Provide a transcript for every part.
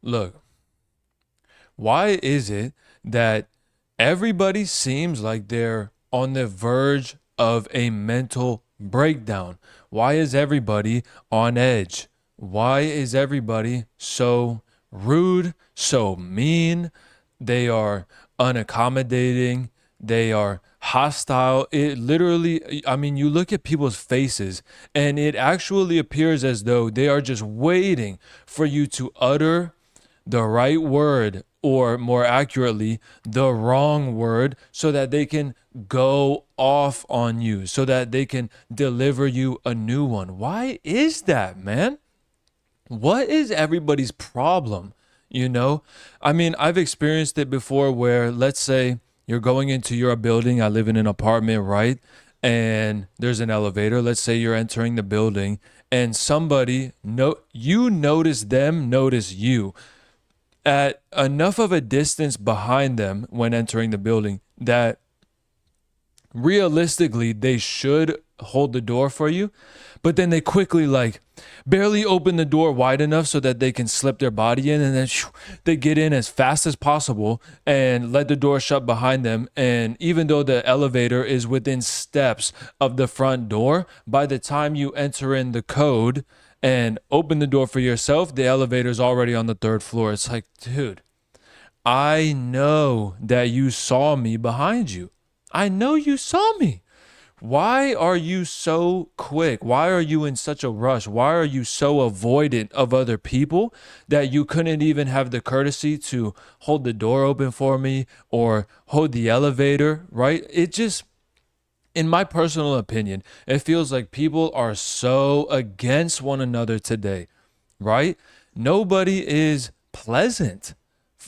Look, why is it that everybody seems like they're on the verge of a mental breakdown? Why is everybody on edge? Why is everybody so rude, so mean? They are unaccommodating. They are hostile. It literally, I mean, you look at people's faces and it actually appears as though they are just waiting for you to utter the right word, or more accurately, the wrong word, so that they can go off on you, so that they can deliver you a new one. Why is that, man? What is everybody's problem? You know, I mean, I've experienced it before where, let's say, you're going into your building. I live in an apartment, right? And there's an elevator. Let's say you're entering the building and somebody, no, you notice them notice you at enough of a distance behind them when entering the building that realistically they should hold the door for you, but then they quickly like barely open the door wide enough so that they can slip their body in, and then they get in as fast as possible and let the door shut behind them. And even though the elevator is within steps of the front door, by the time you enter in the code and open the door for yourself, the elevator's already on the third floor. It's like, dude, I know that you saw me behind you. I know you saw me. Why are you so quick? Why are you in such a rush? Why are you so avoidant of other people that you couldn't even have the courtesy to hold the door open for me or hold the elevator, right? It just, in my personal opinion, it feels like people are so against one another today, right? Nobody is pleasant.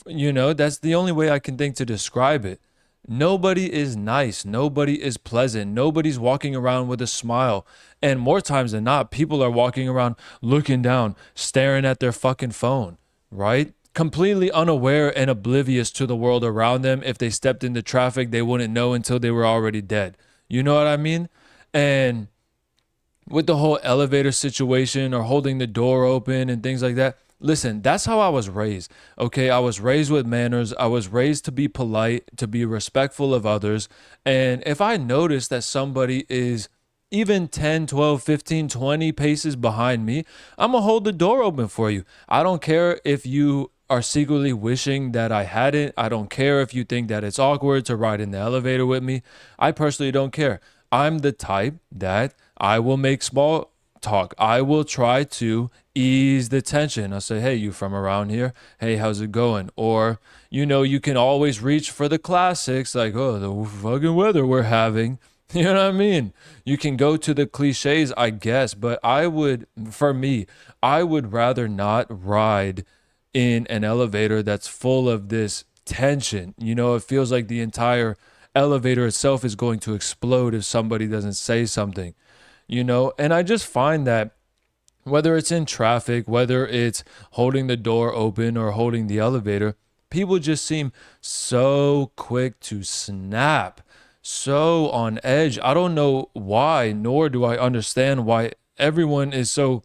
That's the only way I can think to describe it. Nobody is nice. Nobody is pleasant. Nobody's walking around with a smile. And more times than not, people are walking around looking down, staring at their fucking phone, right? Completely unaware and oblivious to the world around them. If they stepped into traffic, they wouldn't know until they were already dead. You know what I mean? And with the whole elevator situation or holding the door open and things like that. Listen, that's how I was raised. Okay, I was raised with manners. I was raised to be polite, to be respectful of others. And if I notice that somebody is even 10, 12, 15, 20 paces behind me, I'm going to hold the door open for you. I don't care if you are secretly wishing that I hadn't. I don't care if you think that it's awkward to ride in the elevator with me. I personally don't care. I'm the type that I will make small talk. I will try to ease the tension. I'll say, hey, you from around here? Hey, how's it going? Or, you can always reach for the classics like, oh, the fucking weather we're having. You know what I mean? You can go to the cliches, I guess, but for me, I would rather not ride in an elevator that's full of this tension. It feels like the entire elevator itself is going to explode if somebody doesn't say something. And I just find that whether it's in traffic, whether it's holding the door open or holding the elevator, people just seem so quick to snap, so on edge. I don't know why, nor do I understand why everyone is so,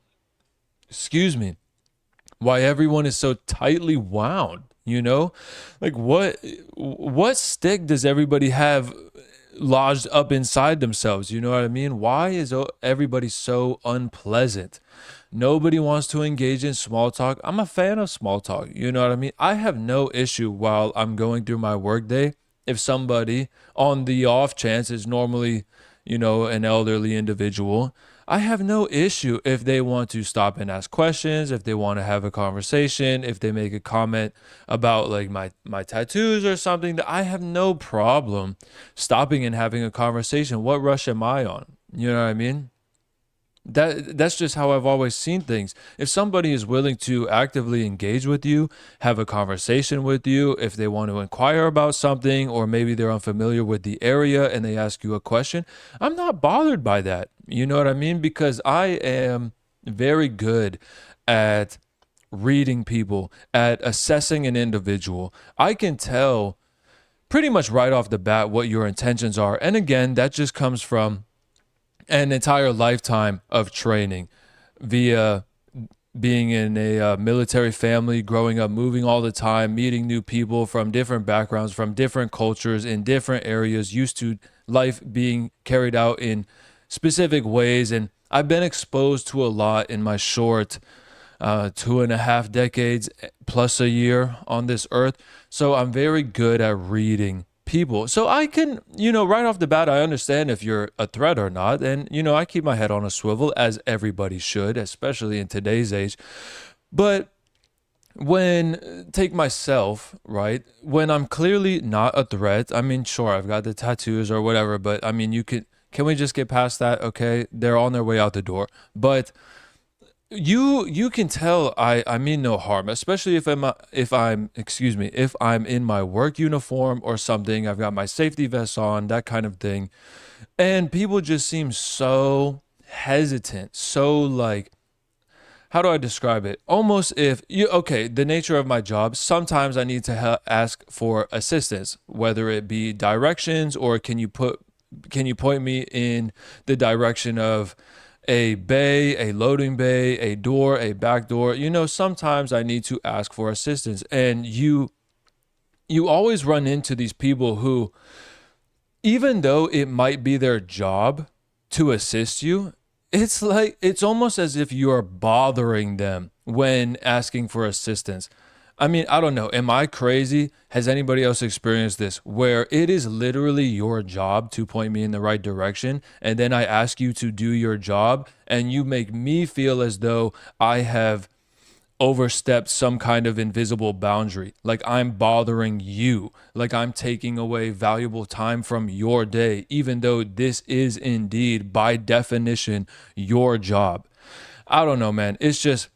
excuse me, why everyone is so tightly wound, like what stick does everybody have lodged up inside themselves? You know what I mean? Why is everybody so unpleasant? Nobody wants to engage in small talk. I'm a fan of small talk. You know what I mean? I have no issue while I'm going through my workday if somebody on the off chance is normally, an elderly individual. I have no issue if they want to stop and ask questions, if they want to have a conversation, if they make a comment about like my tattoos or something. That I have no problem stopping and having a conversation. What rush am I on? You know what I mean? That's just how I've always seen things. If somebody is willing to actively engage with you, have a conversation with you, if they want to inquire about something, or maybe they're unfamiliar with the area and they ask you a question, I'm not bothered by that. You know what I mean? Because I am very good at reading people, at assessing an individual. I can tell pretty much right off the bat what your intentions are. And again, that just comes from an entire lifetime of training via being in a military family, growing up, moving all the time, meeting new people from different backgrounds, from different cultures, in different areas, used to life being carried out in specific ways. And I've been exposed to a lot in my short 2.5 decades plus a year on this earth. So I'm very good at reading people. So I can, right off the bat, I understand if you're a threat or not. And, I keep my head on a swivel, as everybody should, especially in today's age. But take myself, right? When I'm clearly not a threat, I mean, sure, I've got the tattoos or whatever, but I mean, can we just get past that? Okay. They're on their way out the door. But you can tell I mean no harm, especially if I'm in my work uniform or something. I've got my safety vest on, that kind of thing. And people just seem so hesitant, so like, how do I describe it? Almost if you, okay, the nature of my job, sometimes I need to ask for assistance, whether it be directions or can you point me in the direction of a bay, a loading bay, a door, a back door. Sometimes I need to ask for assistance. And you always run into these people who, even though it might be their job to assist you, it's almost as if you are bothering them when asking for assistance. I mean, I don't know. Am I crazy? Has anybody else experienced this where it is literally your job to point me in the right direction, and then I ask you to do your job and you make me feel as though I have overstepped some kind of invisible boundary, like I'm bothering you, like I'm taking away valuable time from your day, even though this is indeed by definition your job. I don't know, man. It's just,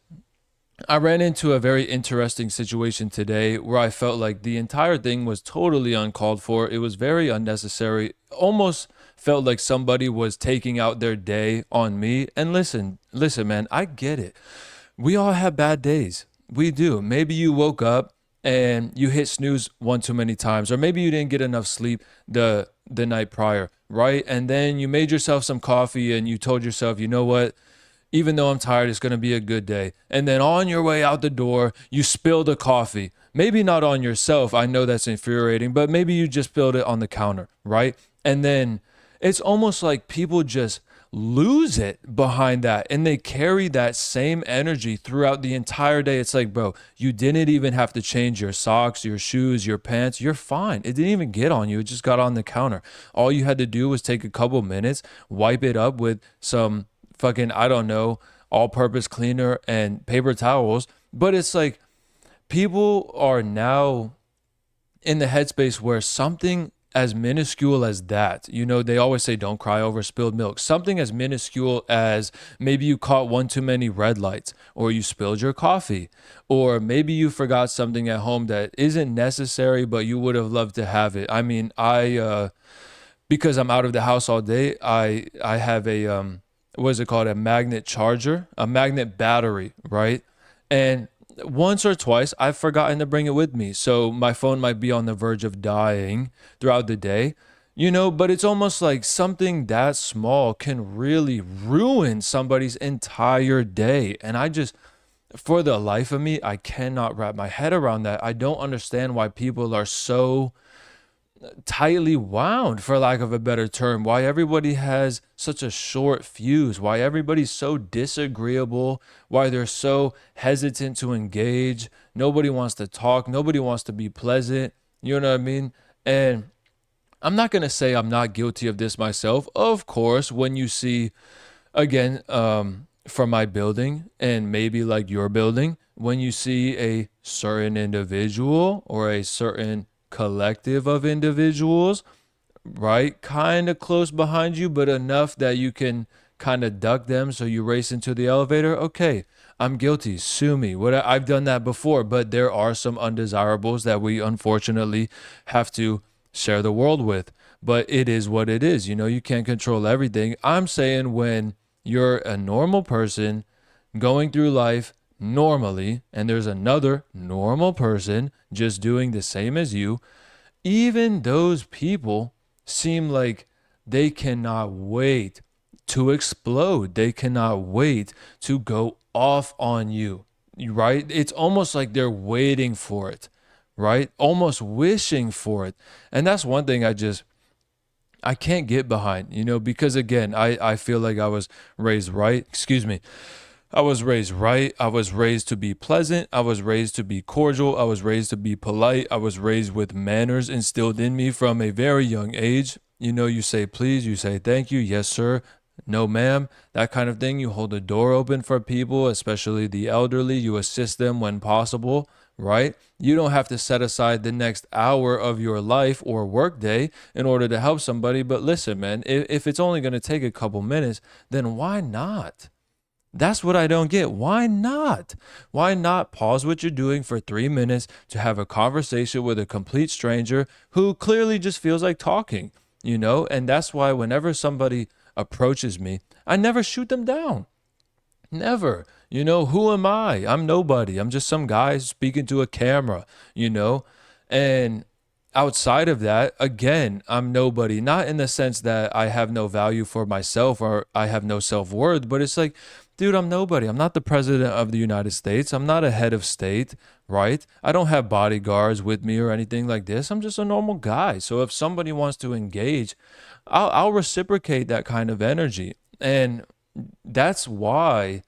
I ran into a very interesting situation today where I felt like the entire thing was totally uncalled for. It was very unnecessary. Almost felt like somebody was taking out their day on me. And listen, man, I get it. We all have bad days. We do. Maybe you woke up and you hit snooze one too many times, or maybe you didn't get enough sleep the night prior, right? And then you made yourself some coffee and you told yourself, you know what? Even though I'm tired, it's going to be a good day. And then on your way out the door, you spilled the coffee. Maybe not on yourself. I know that's infuriating, but maybe you just spilled it on the counter, right? And then it's almost like people just lose it behind that, and they carry that same energy throughout the entire day. It's like, bro, you didn't even have to change your socks, your shoes, your pants. You're fine. It didn't even get on you. It just got on the counter. All you had to do was take a couple minutes, wipe it up with some fucking, I don't know, all-purpose cleaner and paper towels. But it's like people are now in the headspace where something as minuscule as that, they always say don't cry over spilled milk. Something as minuscule as maybe you caught one too many red lights, or you spilled your coffee, or maybe you forgot something at home that isn't necessary but you would have loved to have it. I mean, because I'm out of the house all day, I have a what is it called, a magnet charger, a magnet battery, right? And once or twice I've forgotten to bring it with me, so my phone might be on the verge of dying throughout the day, but it's almost like something that small can really ruin somebody's entire day. And for the life of me, I cannot wrap my head around that. I don't understand why people are so tightly wound, for lack of a better term, why everybody has such a short fuse, why everybody's so disagreeable, why they're so hesitant to engage. Nobody wants to talk, nobody wants to be pleasant, you know what I mean? And I'm not going to say I'm not guilty of this myself. Of course, when you see, again, from my building and maybe like your building, when you see a certain individual or a certain collective of individuals, right, kind of close behind you, but enough that you can kind of duck them so you race into the elevator. Okay, I'm guilty. Sue me. I've done that before, but there are some undesirables that we unfortunately have to share the world with. But it is what it is. You can't control everything. I'm saying when you're a normal person going through life normally, and there's another normal person just doing the same as you, even those people seem like they cannot wait to explode. They cannot wait to go off on you, right? It's almost like they're waiting for it, right? Almost wishing for it. And that's one thing I can't get behind, because again, I feel like I was raised right. Excuse me. I was raised right. I was raised to be pleasant. I was raised to be cordial. I was raised to be polite. I was raised with manners instilled in me from a very young age. You say please, you say thank you, yes, sir, no, ma'am, that kind of thing. You hold the door open for people, especially the elderly. You assist them when possible, right? You don't have to set aside the next hour of your life or workday in order to help somebody. But listen, man, if it's only going to take a couple minutes, then why not? That's what I don't get. Why not? Why not pause what you're doing for 3 minutes to have a conversation with a complete stranger who clearly just feels like talking, And that's why whenever somebody approaches me, I never shoot them down. Never. Who am I? I'm nobody. I'm just some guy speaking to a camera, you know? And outside of that, again, I'm nobody. Not in the sense that I have no value for myself or I have no self worth, but it's like, dude, I'm nobody. I'm not the president of the United States. I'm not a head of state, right? I don't have bodyguards with me or anything like this. I'm just a normal guy. So if somebody wants to engage, I'll reciprocate that kind of energy. And that's why,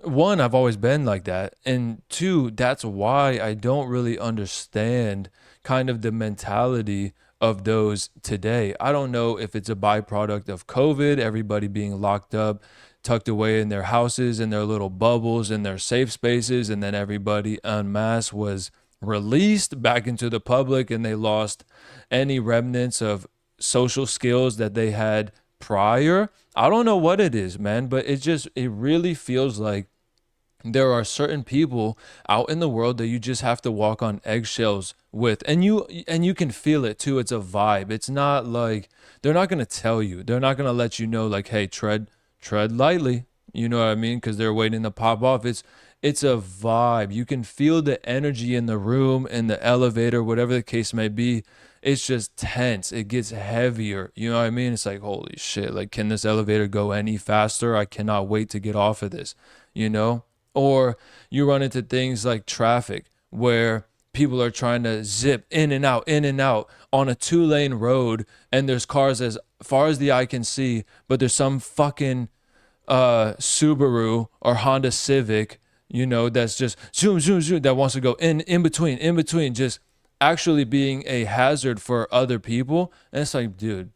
one, I've always been like that, and two, that's why I don't really understand kind of the mentality of those today. I don't know if it's a byproduct of COVID, everybody being locked up, tucked away in their houses, in their little bubbles, in their safe spaces, and then everybody en masse was released back into the public and they lost any remnants of social skills that they had prior. I don't know what it is, man, but it really feels like there are certain people out in the world that you just have to walk on eggshells with, and you can feel it too. It's a vibe. It's not like they're not going to tell you, they're not going to let you know like, hey, tread lightly, you know what I mean, because they're waiting to pop off. It's a vibe. You can feel the energy in the room, in the elevator, whatever the case may be. It's just tense. It gets heavier. You know what I mean? It's like, holy shit, like, can this elevator go any faster? I cannot wait to get off of this, you know? Or you run into things like traffic where people are trying to zip in and out on a 2-lane road, and there's cars as far as the eye can see, but there's some fucking Subaru or Honda Civic, that's just zoom, zoom, zoom, that wants to go in between, just actually being a hazard for other people. And it's like, dude,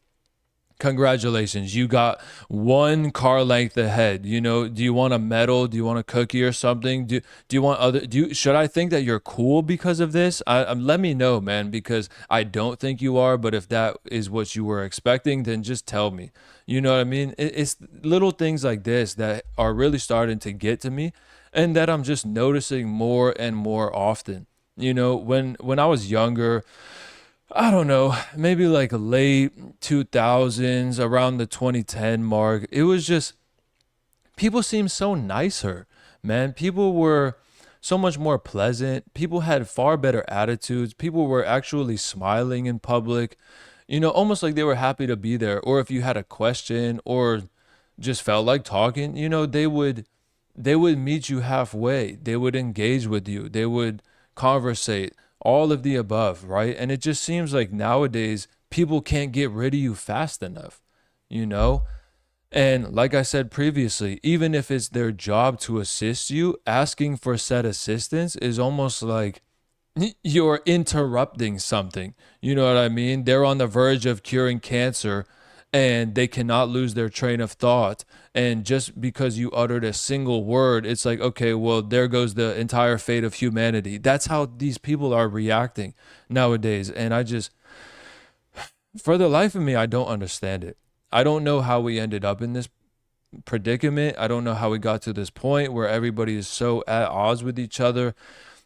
congratulations, you got one car length ahead. Do you want a medal? Do you want a cookie or something? Do you want other, should I think that you're cool because of this? Let me know, man, because I don't think you are. But if that is what you were expecting, then just tell me. You know what I mean? It's little things like this that are really starting to get to me, and that I'm just noticing more and more often. When I was younger, I don't know, maybe like late 2000s, around the 2010 mark, it was just, people seemed so nicer, man. People were so much more pleasant. People had far better attitudes. People were actually smiling in public, almost like they were happy to be there. Or if you had a question or just felt like talking, they would meet you halfway. They would engage with you. They would conversate, all of the above, right? And it just seems like nowadays people can't get rid of you fast enough, you know? And like I said previously, even if it's their job to assist you, asking for said assistance is almost like you're interrupting something. You know what I mean? They're on the verge of curing cancer and they cannot lose their train of thought. And just because you uttered a single word, it's like, okay, well, there goes the entire fate of humanity. That's how these people are reacting nowadays. And for the life of me, I don't understand it. I don't know how we ended up in this predicament. I don't know how we got to this point where everybody is so at odds with each other.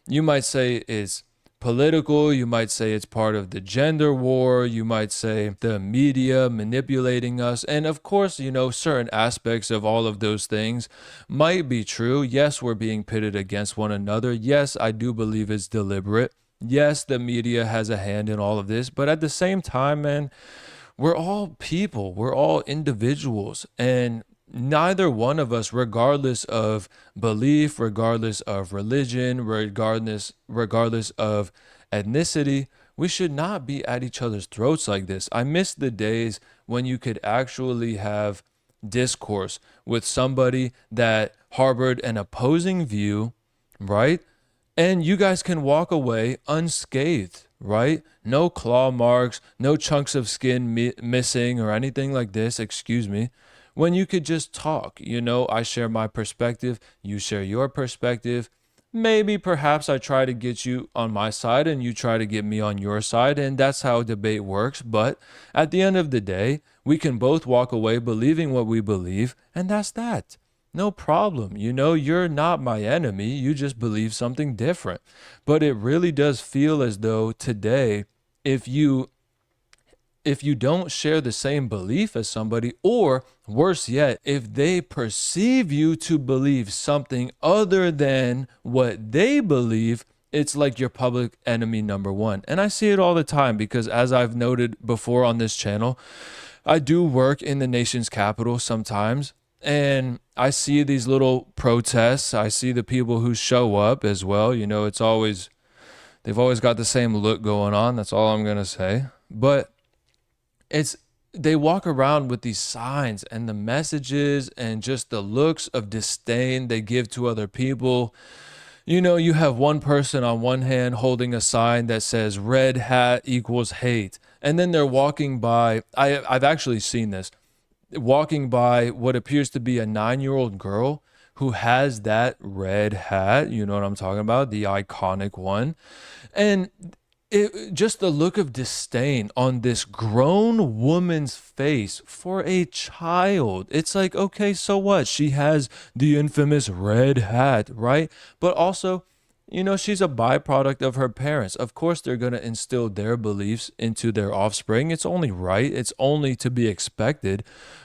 You might say it's political, you might say it's part of the gender war, you might say the media manipulating us. And of course, certain aspects of all of those things might be true. Yes, we're being pitted against one another. Yes, I do believe it's deliberate. Yes, the media has a hand in all of this. But at the same time, man, we're all people, we're all individuals. And neither one of us, regardless of belief, regardless of religion, regardless of ethnicity, we should not be at each other's throats like this. I miss the days when you could actually have discourse with somebody that harbored an opposing view, right? And you guys can walk away unscathed, right? No claw marks, no chunks of skin missing or anything like this, excuse me. When you could just talk, I share my perspective, you share your perspective. Maybe perhaps I try to get you on my side and you try to get me on your side, and that's how debate works. But at the end of the day, we can both walk away believing what we believe, and that's that. No problem. You're not my enemy. You just believe something different. But it really does feel as though today, if you don't share the same belief as somebody, or worse yet, if they perceive you to believe something other than what they believe, it's like your public enemy number one. And I see it all the time because, as I've noted before on this channel, I do work in the nation's capital sometimes. And I see these little protests. I see the people who show up as well. They've always got the same look going on. That's all I'm going to say. But it's they walk around with these signs and the messages and just the looks of disdain they give to other people. You have one person on one hand holding a sign that says red hat equals hate. And then they're walking by. I've actually seen this, walking by what appears to be a 9-year-old girl who has that red hat. You know what I'm talking about? The iconic one. And just the look of disdain on this grown woman's face for a child. It's like, okay, so what? She has the infamous red hat, right? But also, she's a byproduct of her parents. Of course, they're going to instill their beliefs into their offspring. It's only right. It's only to be expected.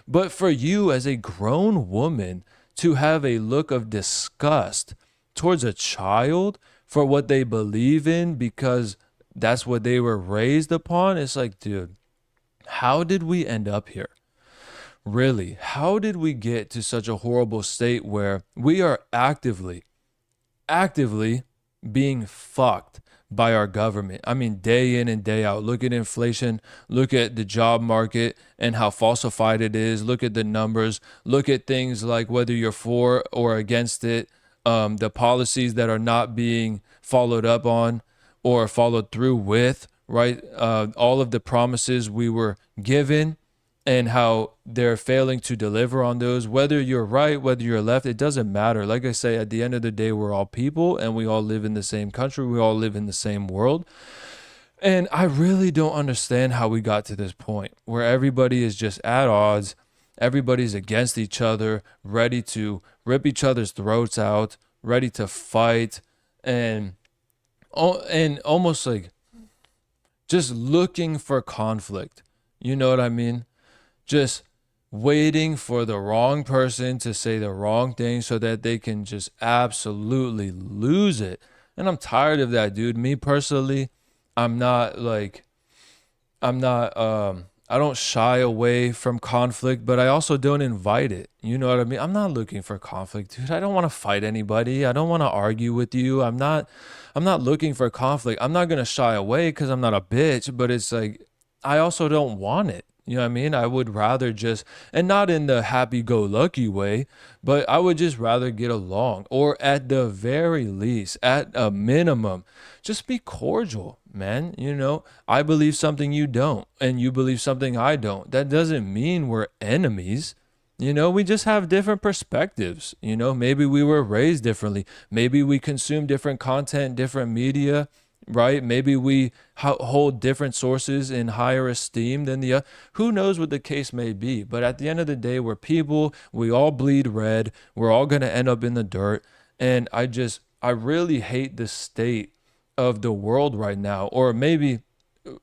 But for you as a grown woman to have a look of disgust towards a child for what they believe in because that's what they were raised upon, it's like, dude, how did we end up here? Really, how did we get to such a horrible state where we are actively being fucked by our government? I mean, day in and day out. Look at inflation, look at the job market and how falsified it is. Look at the numbers, look at things like whether you're for or against it, the policies that are not being followed up on or followed through with, right? All of the promises we were given and how they're failing to deliver on those. Whether you're right, whether you're left, it doesn't matter. Like I say, at the end of the day, we're all people and we all live in the same country. We all live in the same world. And I really don't understand how we got to this point where everybody is just at odds. Everybody's against each other, ready to rip each other's throats out, ready to fight, and almost like just looking for conflict. You know what I mean? Just waiting for the wrong person to say the wrong thing so that they can just absolutely lose it. And I'm tired of that, dude. Me personally, I'm not like, I don't shy away from conflict, but I also don't invite it. You know what I mean? I'm not looking for conflict, dude. I don't want to fight anybody. I don't want to argue with you. I'm not looking for conflict. I'm not going to shy away because I'm not a bitch, but it's like, I also don't want it. You know what I mean? I would rather just, and not in the happy-go-lucky way, but I would just rather get along, or at the very least, at a minimum, just be cordial, man. I believe something you don't, and you believe something I don't. That doesn't mean we're enemies. We just have different perspectives. Maybe we were raised differently. Maybe we consume different content, different media, right? Maybe we hold different sources in higher esteem than the other. Who knows what the case may be? But at the end of the day, we're people. We all bleed red. We're all going to end up in the dirt. And I really hate the state of the world right now, or maybe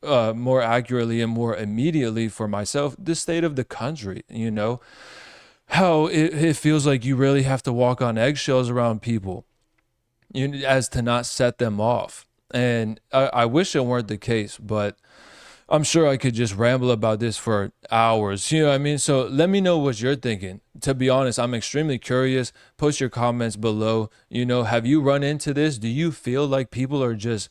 more accurately and more immediately for myself, the state of the country. How it feels like you really have to walk on eggshells around people as to not set them off. And I wish it weren't the case, but I'm sure I could just ramble about this for hours. You know what I mean? So let me know what you're thinking. To be honest, I'm extremely curious. Post your comments below. Have you run into this? Do you feel like people are just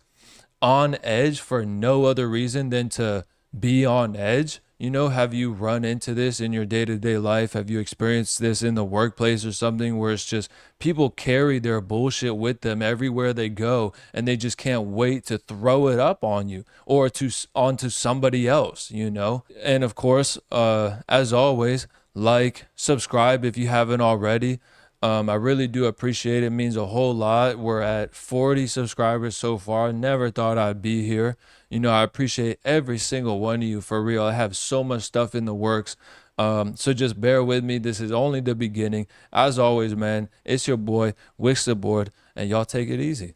on edge for no other reason than to be on edge? Have you run into this in your day to day life? Have you experienced this in the workplace or something where it's just people carry their bullshit with them everywhere they go and they just can't wait to throw it up on you or onto somebody else, And of course, as always, like, subscribe if you haven't already. I really do appreciate it. It means a whole lot. We're at 40 subscribers so far. Never thought I'd be here. I appreciate every single one of you for real. I have so much stuff in the works. So just bear with me. This is only the beginning. As always, man, it's your boy, Wicks the Board, and y'all take it easy.